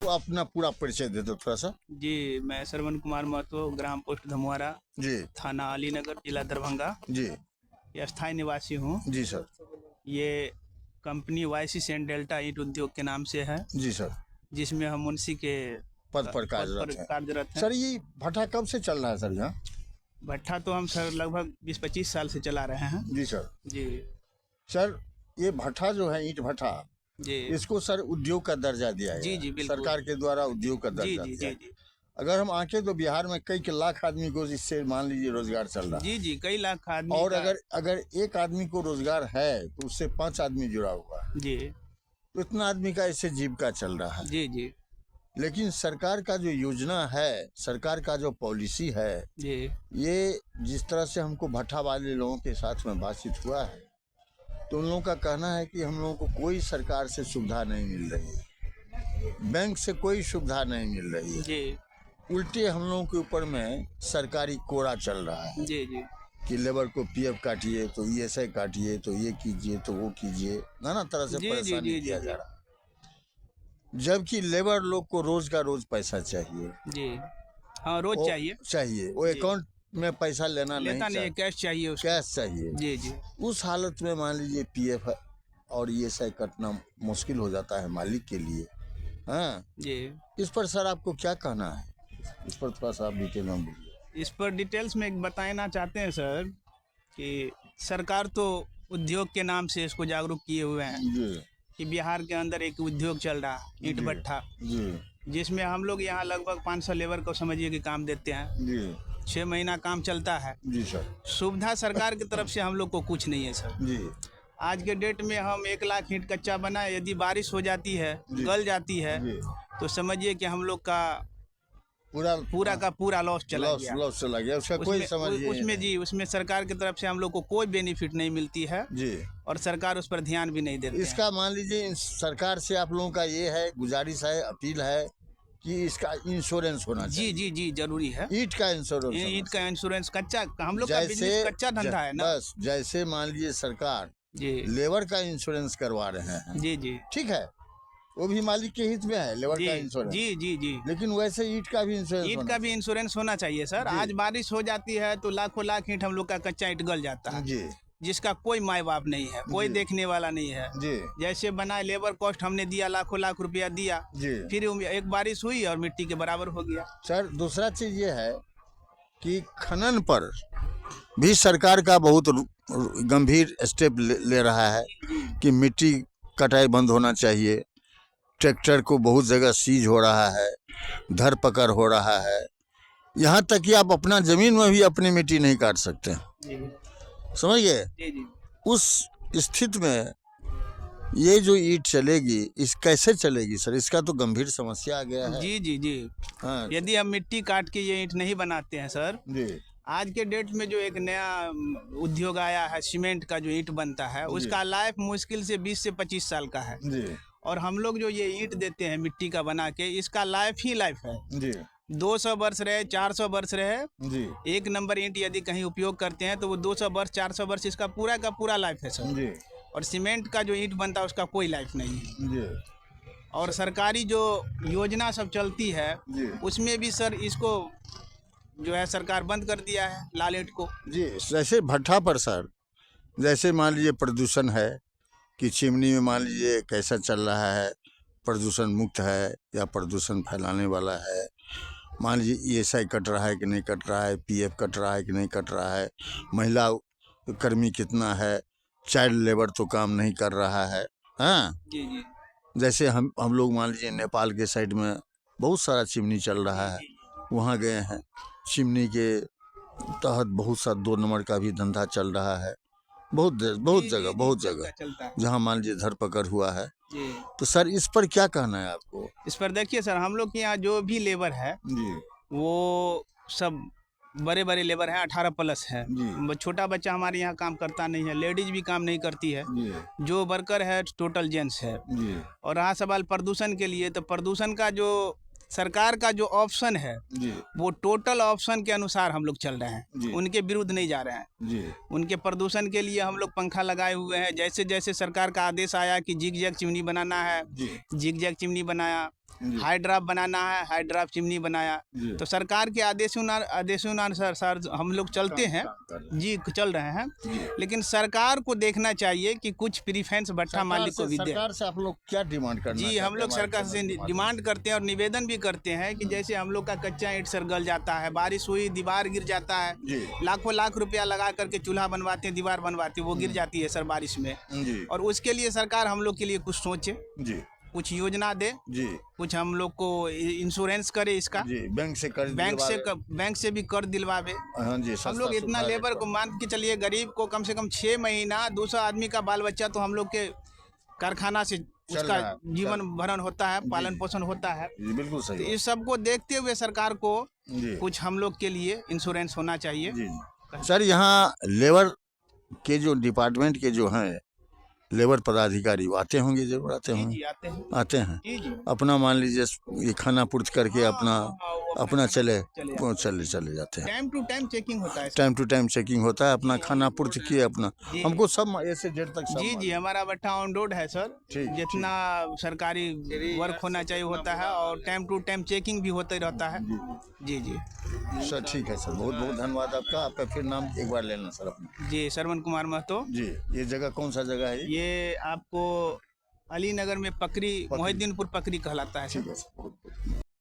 तो अपना पूरा परिचय दे दो थोड़ा सा। जी, मैं श्रवण कुमार महतो, ग्राम पोस्ट धमुआरा, जी थाना अलीनगर, जिला दरभंगा, जी ये स्थायी निवासी हूँ। जी सर। ये कंपनी वाईसी सेंट डेल्टा ईंट उद्योग के नाम से है, जी सर। जिसमें हम मुंशी के पद पर कार्यरत है। कार्यरत हैं। सर ये भट्ठा कब से चल रहा है सर यहाँ? भट्ठा तो हम सर लगभग 20-25 साल से चला रहे हैं। जी सर। जी सर ये भट्ठा जो है, ईंट भट्ठा, जी इसको सर उद्योग का दर्जा दिया है। जी जी बिल्कुल। सरकार के द्वारा उद्योग का जी दर्जा जी दिया जी है। जी अगर हम आंखें तो बिहार में कई लाख आदमी को इससे मान लीजिए रोजगार चल रहा है। जी जी, कई लाख आदमी और का। अगर एक आदमी को रोजगार है तो उससे 5 आदमी जुड़ा हुआ है, जी तो इतना आदमी का इससे जीविका चल रहा है। जी जी लेकिन सरकार का जो योजना है, सरकार का जो पॉलिसी है, जी ये जिस तरह से हमको भट्ठा वाले लोगों के साथ में बातचीत हुआ है, तो उन लोगों का कहना है कि हम लोगों को कोई सरकार से सुविधा नहीं मिल रही है, बैंक से कोई सुविधा नहीं मिल रही है। जी उल्टे हम लोगों के ऊपर में सरकारी कोड़ा चल रहा है जी जी कि लेबर को पीएफ काटिए, तो ईएसआई काटिए, तो ये कीजिए, तो वो कीजिए, नाना तरह से जी जी परेशानी जी किया जी जा रहा है। जबकि लेबर लोग को रोज का रोज पैसा चाहिए। जी, हाँ रोज वो चाहिए। वो अकाउंट में पैसा लेता नहीं है, चाहिए, कैश चाहिए उसको। कैश चाहिए। जी जी उस हालत में मान लीजिए पीएफ और ईएसआई कटना मुश्किल हो जाता है मालिक के लिए। हाँ, जी, इस पर सर आपको क्या कहना है? इस पर थोड़ा सा आप डिटेल में बोलिए। इस पर डिटेल्स में एक बताना चाहते हैं सर कि सरकार तो उद्योग के नाम से इसको जागरूक किए हुए हैं जी कि बिहार के अंदर एक उद्योग चल रहा है, ईंट जी भट्ठा, जी जिसमें हम लोग यहाँ लगभग 500 लेबर को समझिए कि काम देते हैं। जी 6 महीना काम चलता है। जी सर। सुविधा सरकार की तरफ से हम लोग को कुछ नहीं है सर। जी आज के डेट में हम 1 लाख ईंट कच्चा बनाए, यदि बारिश हो जाती है, जी। गल जाती है, जी तो समझिए कि हम लोग का पूरा पूरा का पूरा लॉस चला गया। लॉस चला गया, उसका कोई समझिए उसमें जी, उसमें सरकार की तरफ से हम लोग को कोई बेनिफिट नहीं मिलती है जी। और सरकार उस पर ध्यान भी नहीं देती है। इसका मान लीजिए सरकार से आप लोगों का ये है, गुजारिश है, अपील है कि इसका इंश्योरेंस होना चाहिए। जी जी जी, जरूरी है। ईंट का इंश्योरेंस, ईंट का इंश्योरेंस, कच्चा हम लोग का बिजनेस कच्चा धंधा है ना। बस जैसे मान लीजिए सरकार जी लेबर का इंश्योरेंस करवा रहे हैं, जी जी ठीक है, वो भी मालिक के हित में है लेबर जी का इंश्योरेंस। जी जी जी, लेकिन वैसे ईंट का भी इंश्योरेंस ईंट का भी इंश्योरेंस होना चाहिए सर। जी। आज बारिश हो जाती है तो लाखों लाख ईंट हम लोग का कच्चा ईंट गल जाता है, जी जिसका कोई माई बाप नहीं है, कोई जी। देखने वाला नहीं है। जी जैसे बनाए, लेबर कॉस्ट हमने दिया, लाखों लाख रुपया दिया, जी। फिर एक बारिश हुई और मिट्टी के बराबर हो गया। सर दूसरा चीज ये है कि खनन पर भी सरकार का बहुत गंभीर स्टेप ले रहा है कि मिट्टी कटाई बंद होना चाहिए। ट्रैक्टर को बहुत जगह सीज हो रहा है, धर पकड़ हो रहा है, यहाँ तक कि आप अपना जमीन में भी अपनी मिट्टी नहीं काट सकते, समझ गए? जी जी, उस स्थिति में ये जो ईंट चलेगी, इस कैसे चलेगी सर? इसका तो गंभीर समस्या आ गया है। जी जी जी। हाँ यदि हम मिट्टी काट के ये ईंट नहीं बनाते हैं सर, जी आज के डेट में जो एक नया उद्योग आया है, सीमेंट का जो ईंट बनता है, उसका लाइफ मुश्किल से 20 से 25 साल का है। जी और हम लोग जो ये ईंट देते हैं मिट्टी का बना के, इसका लाइफ ही लाइफ है। जी 200 वर्ष रहे, 400 वर्ष रहे, जी एक नंबर ईंट यदि कहीं उपयोग करते हैं तो वो 200 वर्ष 400 वर्ष इसका पूरा का पूरा लाइफ है सर। जी और सीमेंट का जो ईंट बनता है उसका कोई लाइफ नहीं है। जी और सरकारी जो योजना सब चलती है, जी उसमें भी सर इसको जो है सरकार बंद कर दिया है, लाल ईंट को। जी। जैसे भट्ठा पर सर, जैसे मान लीजिए प्रदूषण है कि चिमनी में मान लीजिए कैसा चल रहा है, प्रदूषण मुक्त है या प्रदूषण फैलाने वाला है, मान लीजिए ईएसआई कट रहा है कि नहीं कट रहा है, पीएफ कट रहा है कि नहीं कट रहा है, महिला कर्मी कितना है, चाइल्ड लेबर तो काम नहीं कर रहा है। हाँ, जी जी जैसे हम लोग मान लीजिए नेपाल के साइड में बहुत सारा चिमनी चल रहा है, वहाँ गए हैं, चिमनी के तहत बहुत सा 2 नंबर का भी धंधा चल रहा है, बहुत जगह चलता है। जहाँ मान लीजिए धरपकड़ हुआ है। जी, तो सर इस पर क्या कहना है आपको? इस पर देखिए सर, हम लोग के यहाँ जो भी लेबर है जी वो सब बड़े बड़े लेबर हैं, 18+ है। जी छोटा बच्चा हमारे यहाँ काम करता नहीं है, लेडीज भी काम नहीं करती है। जी जो वर्कर है टोटल जेंट्स है। जी और रहा सवाल प्रदूषण के लिए, तो प्रदूषण का जो सरकार का जो ऑप्शन है, जी वो टोटल ऑप्शन के अनुसार हम लोग चल रहे जी। हैं, उनके विरुद्ध नहीं जा रहे हैं। जी उनके प्रदूषण के लिए हम लोग पंखा लगाए हुए हैं। जैसे जैसे सरकार का आदेश आया कि जिग जैग चिमनी बनाना है, जी जिग जैग चिमनी बनाया। जी। हाइड्राफ बनाना है, हाइड्राफ चिमनी बनाया। जी। तो सरकार के आदेशों सर हम लोग चलते हैं जी, चल रहे हैं। लेकिन सरकार को देखना चाहिए कि कुछ प्रीफेंस भट्ठा मालिक को भी दे। सरकार से आप लोग क्या डिमांड करना जी, चाहते हम हैं लोग हमारे सरकार से समाज के डिमांड करते हैं और निवेदन भी करते हैं कि जैसे हम लोग का कच्चा ईंट सर गल जाता है, बारिश हुई दीवार गिर जाता है, जी। लाखों लाख रुपया लगा करके चूल्हा बनवाते हैं, दीवार बनवाते हैं, वो गिर जाती है सर बारिश में। जी। और उसके लिए सरकार हम लोग के लिए कुछ सोचे, जी। कुछ योजना दे, जी। कुछ हम लोग को इंश्योरेंस करे इसका, जी। बैंक से कर्ज बैंक से भी कर दिलवावे। हाँ जी, हम लोग सस्ता इतना सुविधा लेबर रेट को मान के चलिए, गरीब को कम से कम 6 महीना 200 आदमी का बाल बच्चा तो हम लोग के कारखाना से चल उसका रहा है, जीवन भरण होता है, जी। पालन पोषण होता है। पर। जी, बिल्कुल तो सही इस सब को देखते हुए सरकार को जी। कुछ हम लोग के लिए इंश्योरेंस होना चाहिए। जी। सर, यहाँ लेबर के जो डिपार्टमेंट के जो हैं लेबर पदाधिकारी वो आते होंगे, जरूर आते जी होंगे। जी, आते हैं। आते हैं जी जी। अपना मान लीजिए ये खाना पूर्ति करके अपना वो अपना चले चले वो चले जाते हैं। टाइम टू टाइम चेकिंग होता है। टाइम टू टाइम चेकिंग होता है, अपना खाना पूर्ति किए अपना जी। हमको सब ए से जेड तक सब जी जी, हमारा भट्ठा ऑन रोड है सर। ठीक, जितना सरकारी वर्क होना चाहिए होता है और टाइम टू टाइम चेकिंग भी होते रहता है। जी जी। सर ठीक है सर, बहुत बहुत धन्यवाद आपका। आपका फिर नाम एक बार लेना सर अपना। जी, श्रवण कुमार महतो। जी। ये जगह कौन सा जगह है? ये आपको अली नगर में पकरी, मोहिद्दीनपुर पकरी कहलाता है ठीक सर। है सर।